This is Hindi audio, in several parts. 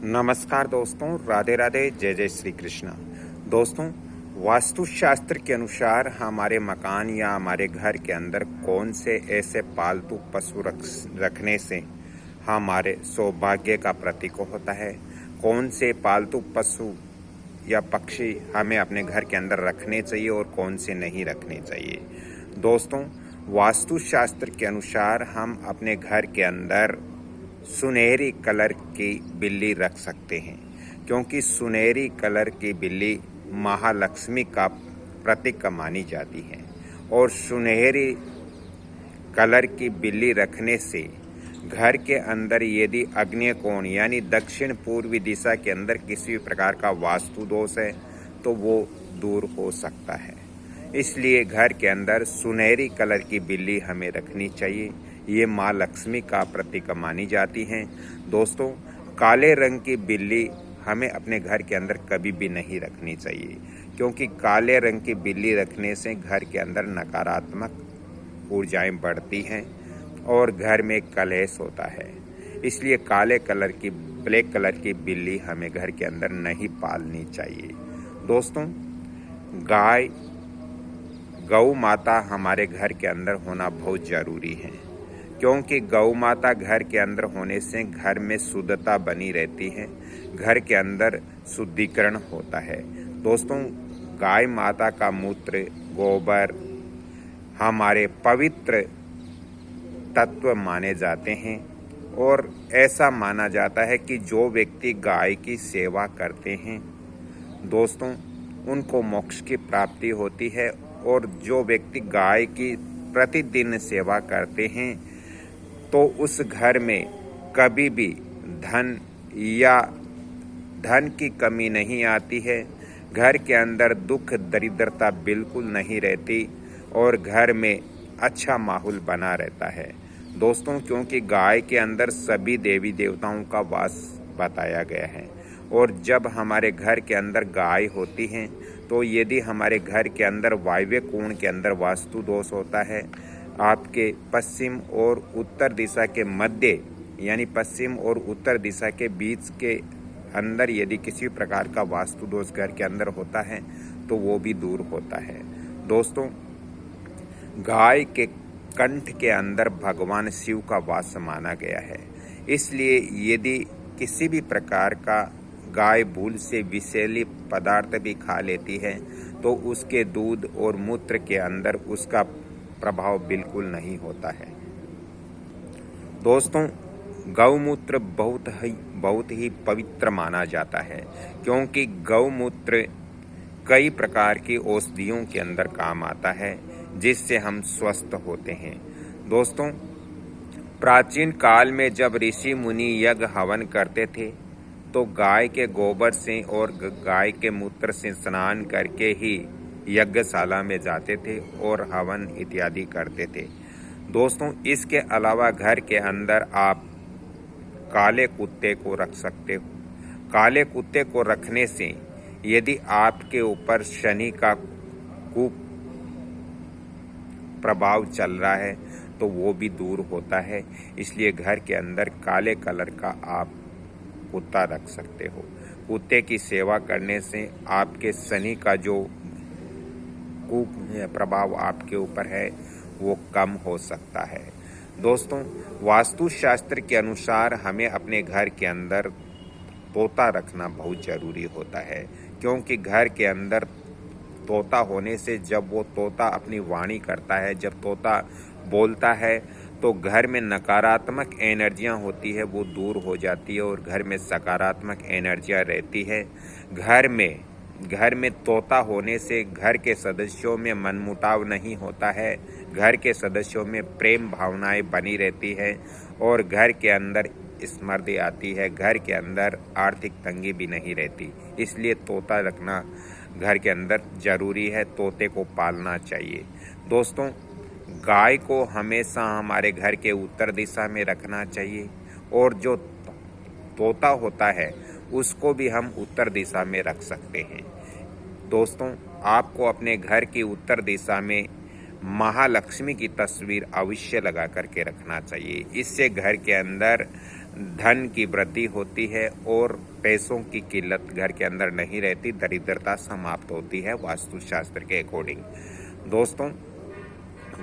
नमस्कार दोस्तों, राधे राधे, जय जय श्री कृष्णा। दोस्तों, वास्तुशास्त्र के अनुसार हमारे मकान या हमारे घर के अंदर कौन से ऐसे पालतू पशु रखने से हमारे सौभाग्य का प्रतीक होता है, कौन से पालतू पशु या पक्षी हमें अपने घर के अंदर रखने चाहिए और कौन से नहीं रखने चाहिए। दोस्तों, वास्तुशास्त्र के अनुसार हम अपने घर के अंदर सुनहरी कलर की बिल्ली रख सकते हैं, क्योंकि सुनहरी कलर की बिल्ली महालक्ष्मी का प्रतीक मानी जाती है और सुनहरी कलर की बिल्ली रखने से घर के अंदर यदि आग्नेय कोण यानी दक्षिण पूर्वी दिशा के अंदर किसी भी प्रकार का वास्तु दोष है तो वो दूर हो सकता है। इसलिए घर के अंदर सुनहरी कलर की बिल्ली हमें रखनी चाहिए। ये माँ लक्ष्मी का प्रतीक मानी जाती हैं। दोस्तों, काले रंग की बिल्ली हमें अपने घर के अंदर कभी भी नहीं रखनी चाहिए, क्योंकि काले रंग की बिल्ली रखने से घर के अंदर नकारात्मक ऊर्जाएं बढ़ती हैं और घर में कलेश होता है। इसलिए काले कलर की, ब्लैक कलर की बिल्ली हमें घर के अंदर नहीं पालनी चाहिए। दोस्तों, गौ माता हमारे घर के अंदर होना बहुत ज़रूरी है, क्योंकि गौ माता घर के अंदर होने से घर में शुद्धता बनी रहती है, घर के अंदर शुद्धिकरण होता है। दोस्तों, गाय माता का मूत्र, गोबर हमारे पवित्र तत्व माने जाते हैं और ऐसा माना जाता है कि जो व्यक्ति गाय की सेवा करते हैं दोस्तों, उनको मोक्ष की प्राप्ति होती है, और जो व्यक्ति गाय की प्रतिदिन सेवा करते हैं तो उस घर में कभी भी धन की कमी नहीं आती है, घर के अंदर दुख दरिद्रता बिल्कुल नहीं रहती और घर में अच्छा माहौल बना रहता है। दोस्तों, क्योंकि गाय के अंदर सभी देवी देवताओं का वास बताया गया है, और जब हमारे घर के अंदर गाय होती हैं तो यदि हमारे घर के अंदर वायव्य कोण के अंदर वास्तु दोष होता है, आपके पश्चिम और उत्तर दिशा के मध्य यानी पश्चिम और उत्तर दिशा के बीच के अंदर यदि किसी प्रकार का वास्तु दोष घर के अंदर होता है तो वो भी दूर होता है। दोस्तों, गाय के कंठ के अंदर भगवान शिव का वास माना गया है। इसलिए यदि किसी भी प्रकार का गाय भूल से विषैली पदार्थ भी खा लेती है तो उसके दूध और मूत्र के अंदर उसका प्रभाव बिल्कुल नहीं होता है। दोस्तों, गौमूत्र बहुत ही पवित्र माना जाता है, क्योंकि गौमूत्र कई प्रकार की औषधियों के अंदर काम आता है, जिससे हम स्वस्थ होते हैं। दोस्तों, प्राचीन काल में जब ऋषि मुनि यज्ञ हवन करते थे तो गाय के गोबर से और गाय के मूत्र से स्नान करके ही यज्ञशाला में जाते थे और हवन इत्यादि करते थे। दोस्तों, इसके अलावा घर के अंदर आप काले कुत्ते को रख सकते हो। काले कुत्ते को रखने से यदि आपके ऊपर शनि का प्रभाव चल रहा है तो वो भी दूर होता है। इसलिए घर के अंदर काले कलर का आप कुत्ता रख सकते हो। कुत्ते की सेवा करने से आपके शनि का जो प्रभाव आपके ऊपर है वो कम हो सकता है। दोस्तों, वास्तुशास्त्र के अनुसार हमें अपने घर के अंदर तोता रखना बहुत ज़रूरी होता है, क्योंकि घर के अंदर तोता होने से जब वो तोता अपनी वाणी करता है, जब तोता बोलता है तो घर में नकारात्मक एनर्जियां होती है वो दूर हो जाती है और घर में सकारात्मक एनर्जियां रहती है। घर में तोता होने से घर के सदस्यों में मनमुटाव नहीं होता है, घर के सदस्यों में प्रेम भावनाएं बनी रहती है और घर के अंदर समृद्धि आती है, घर के अंदर आर्थिक तंगी भी नहीं रहती। इसलिए तोता रखना घर के अंदर ज़रूरी है, तोते को पालना चाहिए। दोस्तों, गाय को हमेशा हमारे घर के उत्तर दिशा में रखना चाहिए और जो तोता होता है उसको भी हम उत्तर दिशा में रख सकते हैं। दोस्तों, आपको अपने घर की उत्तर दिशा में महालक्ष्मी की तस्वीर अवश्य लगा करके रखना चाहिए। इससे घर के अंदर धन की वृद्धि होती है और पैसों की किल्लत घर के अंदर नहीं रहती, दरिद्रता समाप्त होती है वास्तुशास्त्र के अकॉर्डिंग। दोस्तों,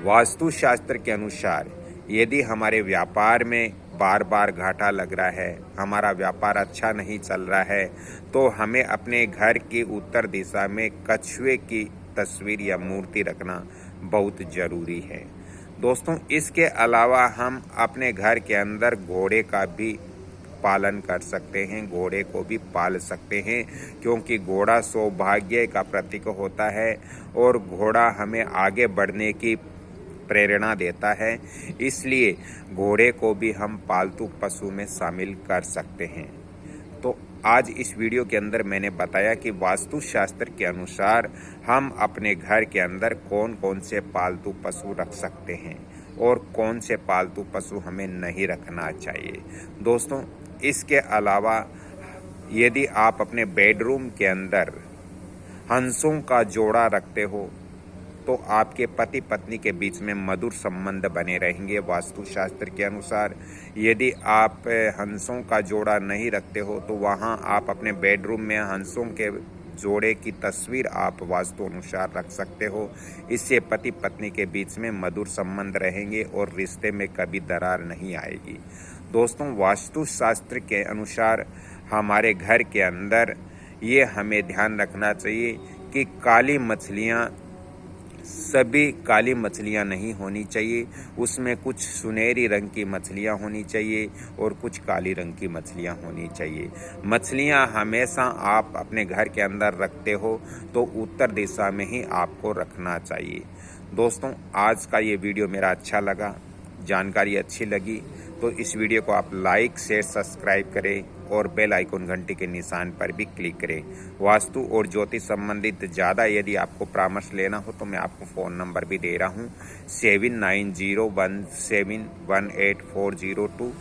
वास्तुशास्त्र के अनुसार यदि हमारे व्यापार में बार बार घाटा लग रहा है, हमारा व्यापार अच्छा नहीं चल रहा है, तो हमें अपने घर की उत्तर दिशा में कछुए की तस्वीर या मूर्ति रखना बहुत ज़रूरी है। दोस्तों, इसके अलावा हम अपने घर के अंदर घोड़े का भी पालन कर सकते हैं, घोड़े को भी पाल सकते हैं, क्योंकि घोड़ा सौभाग्य का प्रतीक होता है और घोड़ा हमें आगे बढ़ने की प्रेरणा देता है। इसलिए घोड़े को भी हम पालतू पशु में शामिल कर सकते हैं। तो आज इस वीडियो के अंदर मैंने बताया कि वास्तुशास्त्र के अनुसार हम अपने घर के अंदर कौन कौन से पालतू पशु रख सकते हैं और कौन से पालतू पशु हमें नहीं रखना चाहिए। दोस्तों, इसके अलावा यदि आप अपने बेडरूम के अंदर हंसों का जोड़ा रखते हो तो आपके पति पत्नी के बीच में मधुर संबंध बने रहेंगे वास्तुशास्त्र के अनुसार। यदि आप हंसों का जोड़ा नहीं रखते हो तो वहाँ आप अपने बेडरूम में हंसों के जोड़े की तस्वीर आप वास्तु अनुसार रख सकते हो। इससे पति पत्नी के बीच में मधुर संबंध रहेंगे और रिश्ते में कभी दरार नहीं आएगी। दोस्तों, वास्तुशास्त्र के अनुसार हमारे घर के अंदर ये हमें ध्यान रखना चाहिए कि काली मछलियाँ, सभी काली मछलियाँ नहीं होनी चाहिए, उसमें कुछ सुनहरी रंग की मछलियाँ होनी चाहिए और कुछ काली रंग की मछलियाँ होनी चाहिए। मछलियाँ हमेशा आप अपने घर के अंदर रखते हो तो उत्तर दिशा में ही आपको रखना चाहिए। दोस्तों, आज का ये वीडियो मेरा अच्छा लगा, जानकारी अच्छी लगी तो इस वीडियो को आप लाइक शेयर सब्सक्राइब करें और बेल आइकन घंटी के निशान पर भी क्लिक करें। वास्तु और ज्योतिष संबंधित ज़्यादा यदि आपको परामर्श लेना हो तो मैं आपको फ़ोन नंबर भी दे रहा हूँ 7901718402।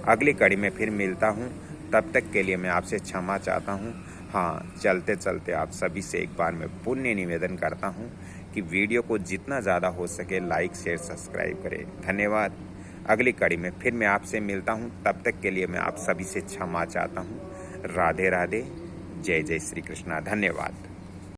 अगली कड़ी में फिर मिलता हूँ, तब तक के लिए मैं आपसे क्षमा चाहता हूँ। हाँ, चलते चलते आप सभी से एक बार मैं पुण्य निवेदन करता हूँ कि वीडियो को जितना ज़्यादा हो सके लाइक शेयर सब्सक्राइब करें। धन्यवाद। अगली कड़ी में फिर मैं आपसे मिलता हूं, तब तक के लिए मैं आप सभी से क्षमा चाहता हूं। राधे राधे, जय जय श्री कृष्णा। धन्यवाद।